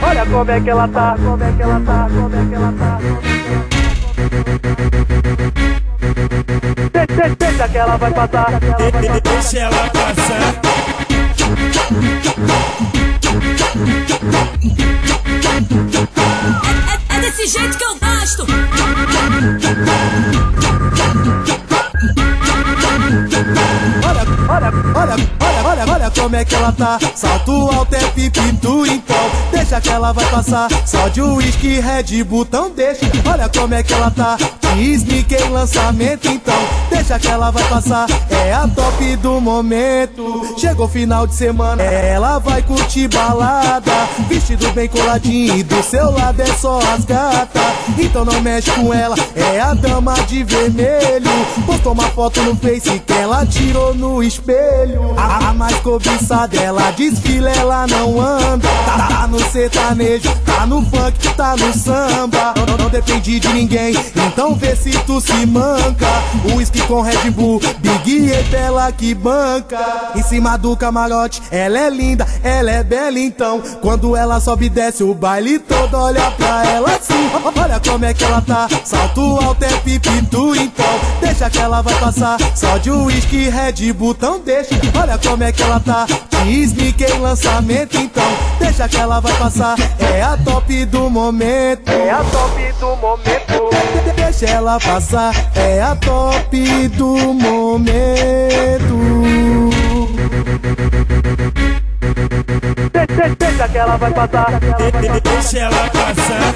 Olha como é que ela tá, como é que ela tá, como é que ela tá. Deixa que ela vai passar, deixa ela passar. É desse jeito que eu gosto. Olha como é que ela tá. Salto alto é pipitu em pó. Deixa que ela vai passar. Só de uísque, Red Bull, então deixa. Olha como é que ela tá. Sneaker em lançamento, então deixa que ela vai passar. É a top do momento. Chegou final de semana, ela vai curtir balada. Vestido bem coladinho e do seu lado é só as gatas. Então não mexe com ela, é a dama de vermelho. Postou uma foto no Face que ela tirou no espelho. A mais cobiçada, ela desfila, ela não anda. Tá no sertanejo, tá no funk, tá no samba. Não depende de ninguém, então vê se tu se manca. Whisky com Red Bull, Big E dela que banca. Em cima do camarote, ela é linda, ela é bela, então quando ela sobe e desce o baile todo olha pra ela assim. Olha como é que ela tá. Salto alto é pipitu em pó. Deixa que ela vai passar. Só de uísque, Red Bull, então deixa. Olha como é que ela tá. Sneaker em lançamento, então deixa que ela vai passar. É a top do momento. é a top do momento. Deixa ela passar, é a top do momento. Deixa que ela vai passar, deixa ela passar.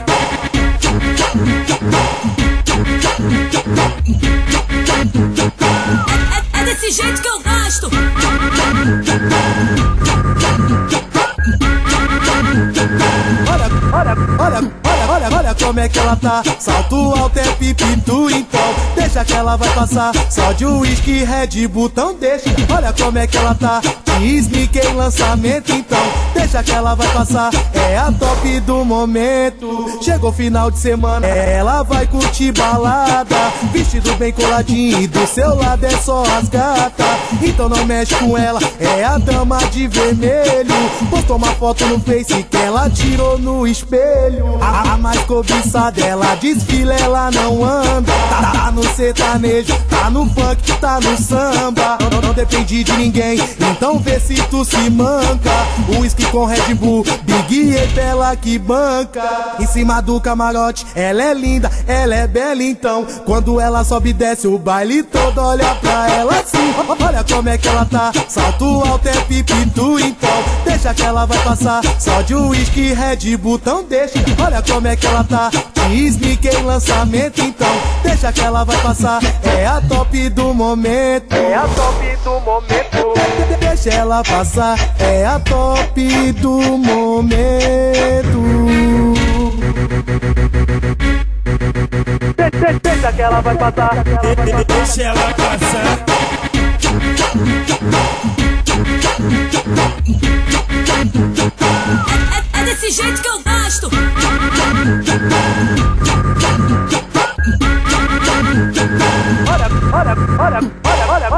É desse jeito que eu gosto. Olha como é que ela tá. Salto alto é pipitu em pó. Deixa que ela vai passar. Só de uísque, Red Bull, então deixa. Olha como é que ela tá. Sneaker em lançamento, então deixa que ela vai passar. É a top do momento. Chegou final de semana, ela vai curtir balada. Vestido bem coladinho e do seu lado é só as gatas. Então não mexe com ela, é a dama de vermelho. Postou uma foto no Face que ela tirou no espelho. A mais cobiçada, ela desfila, ela não anda. Tá no sertanejo, tá no funk, tá no samba. Não depende de ninguém, então vê se tu se manca. Whisky com Red Bull, Big E dela que banca. Em cima do camarote, ela é linda, ela é bela, então quando ela sobe e desce o baile todo olha pra ela assim. Olha como é que ela tá. Salto alto é pipitu em pó. Deixa que ela vai passar. Só de uísque, Red Bull, então deixa. Olha como é que ela tá. Sneaker em lançamento, então deixa que ela vai passar. É a top do momento. é a top do momento. Deixa ela passar, é a top do momento. Deixa que ela vai passar, deixa ela passar. É desse jeito que eu gosto.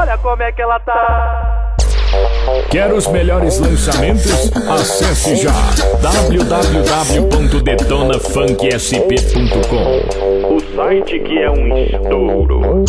olha como é que ela tá. Quer os melhores lançamentos? Acesse já www.detonafunksp.com, o site que é um estouro.